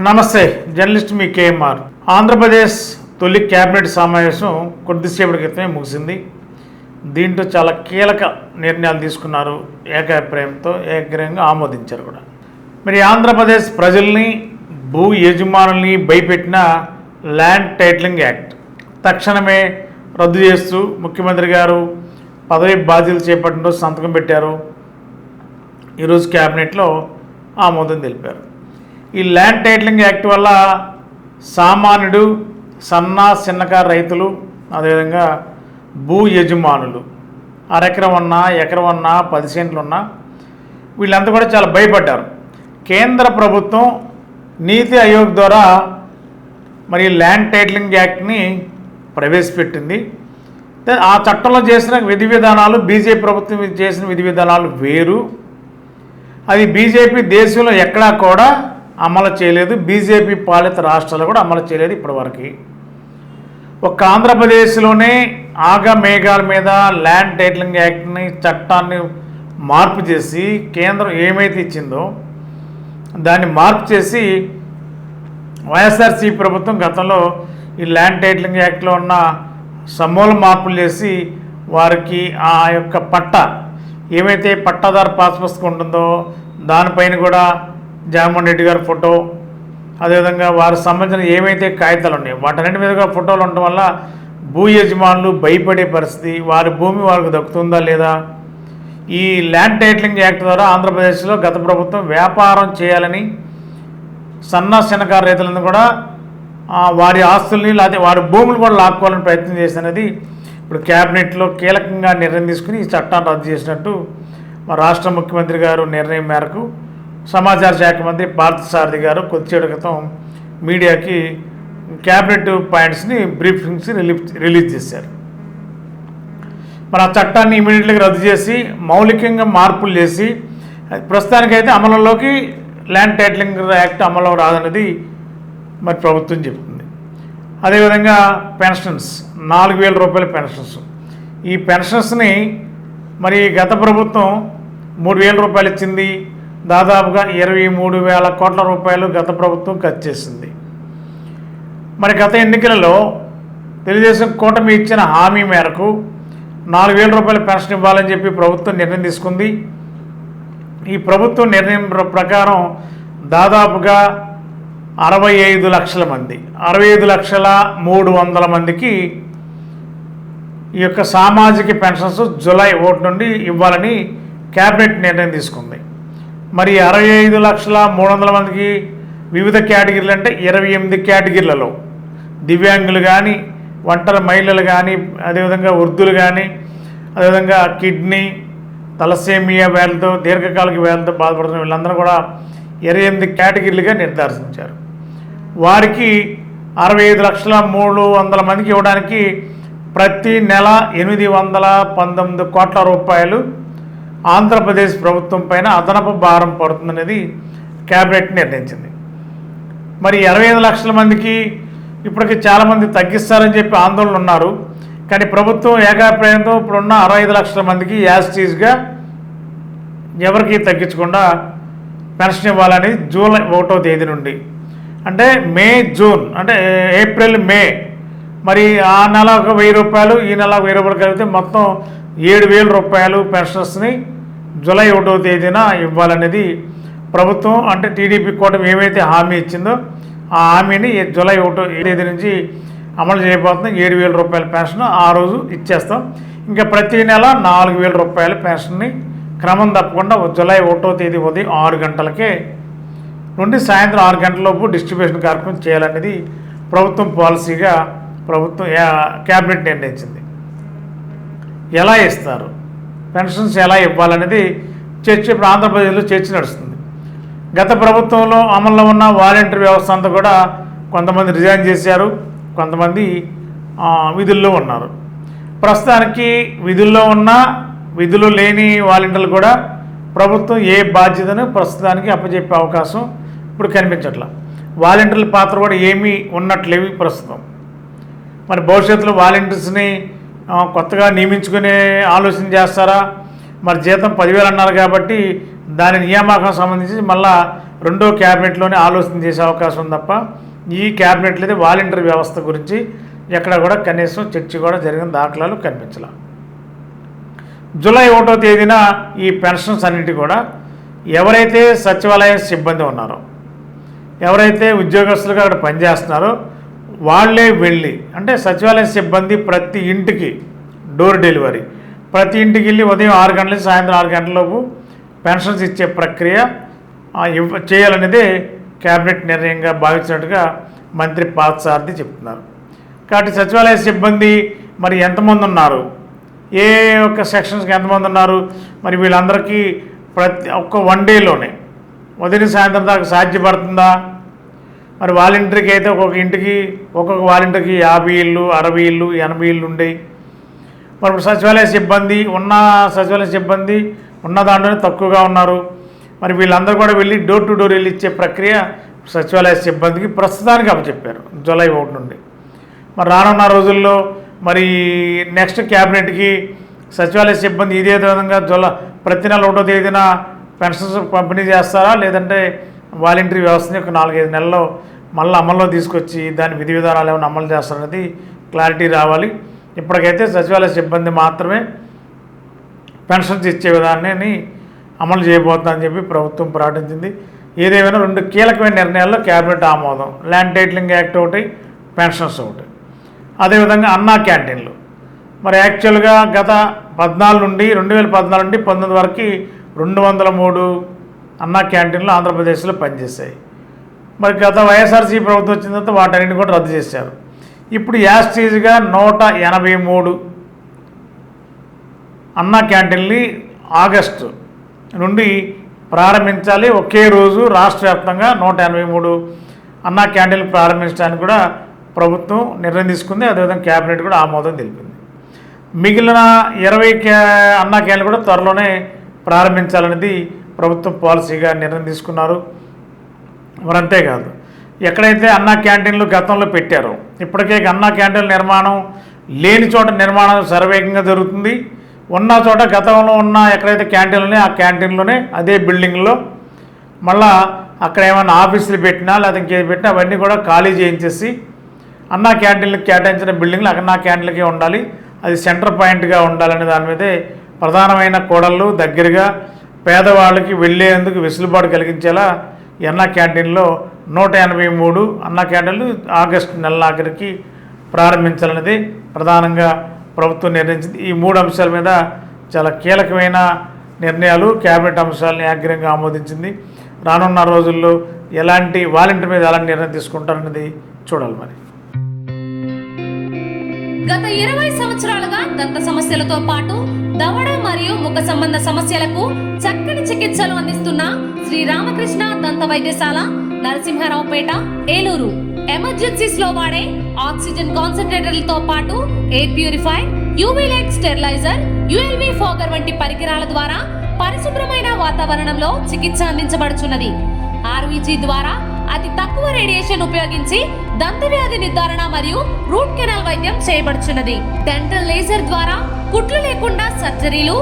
నమస్తే, జర్నలిస్ట్ మీ కేఎంఆర్. ఆంధ్రప్రదేశ్ తొలి క్యాబినెట్ సమావేశం కొద్దిసేపటి క్రితమే ముగిసింది. దీంట్లో చాలా కీలక నిర్ణయాలు తీసుకున్నారు. ఏకాభిప్రాయంతో ఏకగ్రీవంగా ఆమోదించారు కూడా. మరి ఆంధ్రప్రదేశ్ ప్రజల్ని, భూ యజమానుల్ని భయపెట్టిన ల్యాండ్ టైటిలింగ్ యాక్ట్ తక్షణమే రద్దు చేస్తూ ముఖ్యమంత్రి గారు పదవి బాధ్యతలు చేపట్టిన రోజు సంతకం పెట్టారు. ఈరోజు క్యాబినెట్లో ఆమోదం తెలిపారు. ఈ ల్యాండ్ టైటిలింగ్ యాక్ట్ వల్ల సామాన్యుడు, చిన్నకారు రైతులు, అదేవిధంగా భూ యజమానులు అరెకరం ఉన్నా, ఎకరం ఉన్నా, 10 సెంట్లు ఉన్నా వీళ్ళంతా కూడా చాలా భయపడ్డారు. కేంద్ర ప్రభుత్వం నీతి ఆయోగ్ ద్వారా మరి ల్యాండ్ టైటిలింగ్ యాక్ట్ని ప్రవేశపెట్టింది. ఆ చట్టంలో చేసిన విధి విధానాలు, బీజేపీ ప్రభుత్వం చేసిన విధి విధానాలు వేరు. అది బీజేపీ దేశంలో ఎక్కడా కూడా అమలు చేయలేదు. బీజేపీ పాలిత రాష్ట్రాలు కూడా అమలు చేయలేదు ఇప్పటివరకు. ఒక్క ఆంధ్రప్రదేశ్లోనే ఆగమేఘాల మీద ల్యాండ్ టైటిలింగ్ యాక్ట్ని, చట్టాన్ని మార్పు చేసి కేంద్రం ఏమైతే ఇచ్చిందో దాన్ని మార్పు చేసి వైఎస్ఆర్సీపీ ప్రభుత్వం గతంలో ఈ ల్యాండ్ టైటిలింగ్ యాక్ట్లో ఉన్న సమూల మార్పులు చేసి వారికి ఆ యొక్క ఏమైతే పట్టాదారు పాస్ పుస్తకం ఉంటుందో దానిపైన కూడా జగన్మోహన్ రెడ్డి గారి ఫోటో, అదేవిధంగా వారికి సంబంధించిన ఏమైతే కాగితాలు ఉన్నాయో వాటన్నిటి మీదుగా ఫోటోలు ఉండటం వల్ల భూ యజమానులు భయపడే పరిస్థితి, వారి భూమి వారికి దక్కుతుందా లేదా. ఈ ల్యాండ్ టైటిలింగ్ యాక్ట్ ద్వారా ఆంధ్రప్రదేశ్లో గత ప్రభుత్వం వ్యాపారం చేయాలని చిన్నకారు రైతులను కూడా వారి ఆస్తుల్ని లేకపోతే వారి భూములు కూడా లాక్కోవాలని ప్రయత్నం చేసినది ఇప్పుడు క్యాబినెట్లో కీలకంగా నిర్ణయం తీసుకుని ఈ చట్టాన్ని రద్దు చేసినట్టు మా రాష్ట్ర ముఖ్యమంత్రి గారు నిర్ణయం మేరకు సమాచార శాఖ మంత్రి పార్థసారథి గారు కొద్దిసేపటి క్రితం మీడియాకి క్యాబినెట్ పాయింట్స్ని బ్రీఫింగ్స్ రిలీజ్ చేశారు. మరి ఆ చట్టాన్ని ఇమీడియట్గా రద్దు చేసి మౌలికంగా మార్పులు చేసి ప్రస్తుతానికైతే అమలులోకి ల్యాండ్ టైటిలింగ్ యాక్ట్ అమలు రాదన్నది మరి ప్రభుత్వం చెబుతుంది. అదేవిధంగా పెన్షన్స్, 4,000 రూపాయల పెన్షన్స్, ఈ పెన్షన్స్ని మరి గత ప్రభుత్వం 3,000 రూపాయలు ఇచ్చింది. దాదాపుగా 23,000 కోట్ల రూపాయలు గత ప్రభుత్వం ఖర్చు చేసింది. మరి గత ఎన్నికలలో తెలుగుదేశం కూటమి ఇచ్చిన హామీ మేరకు 4,000 రూపాయల పెన్షన్ ఇవ్వాలని చెప్పి ప్రభుత్వం నిర్ణయం తీసుకుంది. ఈ ప్రభుత్వం నిర్ణయం ప్రకారం దాదాపుగా 65 లక్షల మంది, 65,300,000 మందికి ఈ యొక్క సామాజిక పెన్షన్స్ జూలై 1 నుండి ఇవ్వాలని క్యాబినెట్ నిర్ణయం తీసుకుంది. మరి 65,300,000 మందికి వివిధ కేటగిరీలు అంటే 28 కేటగిరీలలో దివ్యాంగులు కానీ, ఒంటరి మహిళలు కానీ, అదేవిధంగా వృద్ధులు కానీ, అదేవిధంగా కిడ్నీ, తలసేమియా వ్యాధులతో, దీర్ఘకాలిక వ్యాధులతో బాధపడుతున్న వీళ్ళందరూ కూడా 28 కేటగిరీలుగా నిర్ధారించారు. వారికి 65,300,000 మందికి ఇవ్వడానికి ప్రతి నెల 819 కోట్ల రూపాయలు ఆంధ్రప్రదేశ్ ప్రభుత్వం పైన అదనపు భారం పడుతుందనేది క్యాబినెట్ నిర్ణయించింది. మరి 25 లక్షల మందికి ఇప్పటికి చాలామంది తగ్గిస్తారని చెప్పి ఆందోళన ఉన్నారు. కానీ ప్రభుత్వం ఏకాభిప్రాయంతో ఇప్పుడున్న 65 లక్షల మందికి యాజిటీస్గా ఎవరికి తగ్గించకుండా పెన్షన్ ఇవ్వాలని జూలై 1వ తేదీ నుండి, అంటే మే, జూన్, అంటే ఏప్రిల్, మే, మరి ఆ నెల ఒక 1,000 రూపాయలు, ఈ నెల 1,000 రూపాయలు కలిపితే మొత్తం 7,000 రూపాయలు పెన్షన్స్ని జూలై 1వ తేదీన ఇవ్వాలనేది ప్రభుత్వం, అంటే టీడీపీ కూటమి ఏమైతే హామీ ఇచ్చిందో ఆ హామీని జూలై 1వ తేదీ నుంచి అమలు చేయబోతున్నాం. 7,000 రూపాయల పెన్షన్ ఆ రోజు ఇచ్చేస్తాం. ఇంకా ప్రతి నెల 4,000 రూపాయల పెన్షన్ని క్రమం తప్పకుండా జూలై 1వ తేదీ ఉదయం 6 గంటలకే నుండి సాయంత్రం 6 గంటల లోపు డిస్ట్రిబ్యూషన్ కార్యక్రమం చేయాలనేది ప్రభుత్వం పాలసీగా ప్రభుత్వం క్యాబినెట్ నిర్ణయించింది. ఎలా ఇస్తారు, పెన్షన్స్ ఎలా ఇవ్వాలనేది చర్చ ఇప్పుడు ఆంధ్రప్రదేశ్లో చర్చ నడుస్తుంది. గత ప్రభుత్వంలో అమల్లో ఉన్న వాలంటీర్ వ్యవస్థ అంతా కూడా కొంతమంది రిజైన్ చేశారు, కొంతమంది విధుల్లో ఉన్నారు. ప్రస్తుతానికి విధుల్లో ఉన్న, విధులు లేని వాలంటీర్లు కూడా ప్రభుత్వం ఏ బాధ్యతను ప్రస్తుతానికి అప్పచెప్పే అవకాశం ఇప్పుడు కనిపించట్లా. వాలంటీర్ల పాత్ర కూడా ఏమీ ఉన్నట్లేవి ప్రస్తుతం. మరి భవిష్యత్తులో వాలంటీర్స్ని కొత్తగా నియమించుకునే ఆలోచన చేస్తారా? మరి జీతం 10,000 అన్నారు కాబట్టి దాని నియామకం సంబంధించి మళ్ళా రెండో క్యాబినెట్లోనే ఆలోచన చేసే అవకాశం ఉంది తప్ప ఈ క్యాబినెట్లో అయితే వాలంటీర్ వ్యవస్థ గురించి ఎక్కడ కూడా కనీసం చర్చ కూడా జరిగిన దాఖలాలు కనిపించాల. జూలై 1వ తేదీన ఈ పెన్షన్స్ అన్నింటి కూడా ఎవరైతే సచివాలయ సిబ్బంది ఉన్నారో, ఎవరైతే ఉద్యోగస్తులుగా అక్కడ పనిచేస్తున్నారో వాళ్ళే వెళ్ళి, అంటే సచివాలయ సిబ్బంది ప్రతి ఇంటికి డోర్ డెలివరీ, ప్రతి ఇంటికి వెళ్ళి ఉదయం 6 గంటల నుంచి సాయంత్రం 6 గంటలలోపు పెన్షన్స్ ఇచ్చే ప్రక్రియ చేయాలనేదే క్యాబినెట్ నిర్ణయంగా భావించినట్టుగా మంత్రి పార్థసారథి చెప్తున్నారు. కాబట్టి సచివాలయ సిబ్బంది మరి ఎంతమంది ఉన్నారు, ఏ ఒక్క సెక్షన్స్కి ఎంతమంది ఉన్నారు, మరి వీళ్ళందరికీ ఒక్క 1 డేలోనే ఉదయం సాయంత్రం దాకా సాధ్యపడుతుందా? మరి వాలంటీర్కి అయితే ఒక్కొక్క వాలంటీర్కి 50 ఇళ్ళు, 60 ఇళ్ళు, 80 ఇళ్ళు ఉండేవి. మరి సచివాలయ సిబ్బంది ఉన్న దాంట్లోనే తక్కువగా ఉన్నారు. మరి వీళ్ళందరూ కూడా వెళ్ళి డోర్ టు డోర్ వెళ్ళి ఇచ్చే ప్రక్రియ సచివాలయ సిబ్బందికి ప్రస్తుతానికి అప్పచెప్పారు జూలై 1 నుండి. మరి రానున్న రోజుల్లో మరి నెక్స్ట్ క్యాబినెట్కి సచివాలయ సిబ్బంది ఇదే విధంగా ప్రతి నెల 1వ తేదీన పెన్షన్స్ పంపిణీ చేస్తారా, లేదంటే వాలంటరీ వ్యవస్థని ఒక 4-5 నెలల్లో మళ్ళీ అమల్లో తీసుకొచ్చి దాని విధి విధానాలు ఏమైనా అమలు చేస్తారనేది క్లారిటీ రావాలి. ఇప్పటికైతే సచివాలయ సిబ్బంది మాత్రమే పెన్షన్స్ ఇచ్చే విధానాన్ని అమలు చేయబోతుందని చెప్పి ప్రభుత్వం ప్రకటించింది. ఏదేమైనా 2 కీలకమైన నిర్ణయాల్లో క్యాబినెట్ ఆమోదం, ల్యాండ్ టైటిలింగ్ యాక్ట్ ఒకటి, పెన్షన్స్ ఒకటి. అదేవిధంగా అన్నా క్యాంటీన్లు మరి యాక్చువల్గా గత 2014 నుండి 19 వరకు 203 అన్నా క్యాంటీన్లు ఆంధ్రప్రదేశ్లో పనిచేశాయి. మరి గత వైఎస్ఆర్సీ ప్రభుత్వం వచ్చిన తర్వాత వాటన్నిటిని కూడా రద్దు చేశారు. ఇప్పుడు యాస్టీజ్గా 183 అన్నా క్యాంటీన్ని ఆగస్టు నుండి ప్రారంభించాలి. ఒకే రోజు రాష్ట్ర వ్యాప్తంగా 183 అన్నా క్యాంటీన్లు ప్రారంభించడానికి కూడా ప్రభుత్వం నిర్ణయం తీసుకుంది. అదేవిధంగా క్యాబినెట్ కూడా ఆమోదం తెలిపింది. మిగిలిన 20 అన్నా క్యాంటీన్లు కూడా త్వరలోనే ప్రారంభించాలనేది ప్రభుత్వం పాలసీగా నిర్ణయం తీసుకున్నారు. మరి అంతేకాదు, ఎక్కడైతే అన్నా క్యాంటీన్లు గతంలో పెట్టారో ఇప్పటికే అన్నా క్యాంటీన్ల నిర్మాణం లేని చోట నిర్మాణం శరవేగంగా జరుగుతుంది. ఉన్న చోట గతంలో ఉన్న ఎక్కడైతే క్యాంటీన్లు ఉన్నాయో ఆ క్యాంటీన్లోనే అదే బిల్డింగ్లో మళ్ళా అక్కడ ఏమైనా ఆఫీసులు పెట్టినా లేదా ఇంకేది పెట్టినా అవన్నీ కూడా ఖాళీ చేయించేసి అన్నా క్యాంటీన్లకు కేటాయించిన బిల్డింగ్లు అన్నా క్యాంటీన్లకే ఉండాలి, అది సెంటర్ పాయింట్గా ఉండాలనే దాని మీదే ప్రధానమైన కోడళ్ళు దగ్గరగా పేదవాళ్ళకి వెళ్ళేందుకు వెసులుబాటు కలిగించేలా ఈ అన్నా క్యాంటీన్లో 183 అన్నా క్యాంటీన్లు ఆగస్టు నెలాఖరికి ప్రారంభించాలనేది ప్రధానంగా ప్రభుత్వం నిర్ణయించింది. ఈ 3 అంశాల మీద చాలా కీలకమైన నిర్ణయాలు క్యాబినెట్ అంశాలని ఆగ్రహంగా ఆమోదించింది. రానున్న రోజుల్లో ఎలాంటి వాలంటీర్ మీద ఎలాంటి నిర్ణయం తీసుకుంటారనేది చూడాలి. మరి గత 20 సంవత్సరాలుగా దంత సమస్యలతో పాటు దవడ మరియు ముఖ సంబంధ సమస్యలకు చక్కని చికిత్సలు అందిస్తున్న శ్రీ రామకృష్ణ దంత వైద్యశాల, నరసింహారావుపేట, ఏలూరు. ఎమర్జెన్సీస్ లో వాడే ఆక్సిజన్ కాన్సంట్రేటర్లతో పాటు air purify, UV light steriliser, ULV fogger వంటి పరికరాల ద్వారా పరిశుభ్రమైన వాతావరణంలో చికిత్స అందించబడుచున్నది. ఆర్వీజీ ద్వారా అతి తక్కువ రేడియేషన్ ఉపయోగించి దంత వ్యాధి నిర్ధారణ మరియు రూట్ కెనాల్ వైద్యం చేయబడుచున్నది. డెంటల్ లేజర్ ద్వారా కుట్లు లేకుండా సర్జరీలు,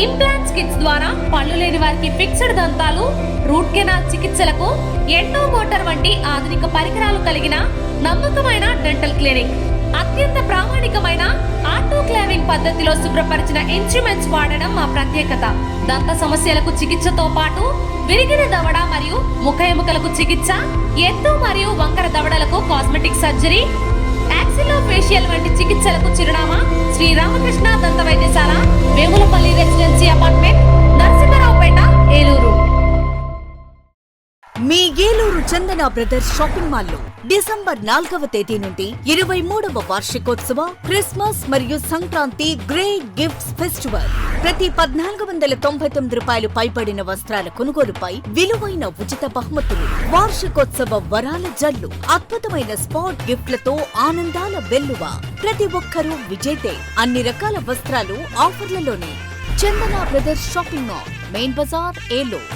ఇంప్లాంట్స్ కిట్స్ ద్వారా పళ్ళు లేని వారికి ఫిక్స్డ్ దంతాలు, రూట్ కెనాల్ చికిత్సలకు ఎండో మోటార్ వంటి ఆధునిక పరికరాలు కలిగిన నమ్మకమైన డెంటల్ క్లినిక్. అత్యంత ప్రామాణికమైన ఆటోక్లావింగ్ పద్ధతిలో శుభ్రపరిచిన ఇన్స్ట్రుమెంట్స్ వాడడం మా ప్రత్యేకత. దంత సమస్యలకు చికిత్సతో పాటు విరిగిన దవడ మరియు ముఖ ఎముకలకు చికిత్స, ఎత్తు మరియు వంకర దవడలకు కాస్మెటిక్ సర్జరీ, యాక్సిలోఫేషియల్ వంటి చికిత్సలకు చిరునామా శ్రీ రామకృష్ణ దంత వైద్యశాల, వేములపల్లి రెసిడెన్సీ అపార్ట్మెంట్, నరసింహారావుపేట, ఏలూరు. మీ ఏలూరు చందన బ్రదర్స్ షాపింగ్ మాల్లో డిసెంబర్ 4వ తేదీ నుండి 23వ వార్షికోత్సవ క్రిస్మస్ మరియు సంక్రాంతి గ్రేట్ గిఫ్ట్స్ ఫెస్టివల్. ప్రతి 1499 రూపాయలు పైబడిన వస్త్రాల కొనుగోలుపై విలువైన ఉచిత బహుమతులు, వార్షికోత్సవ వరాల జల్లు, అద్భుతమైన స్పాట్ గిఫ్ట్లతో ఆనందాల వెల్లువ. ప్రతి ఒక్కరూ విజేతే. అన్ని రకాల వస్త్రాలు ఆఫర్లలోనే. Chandana brothers shopping mall, main Bazar, Eluru.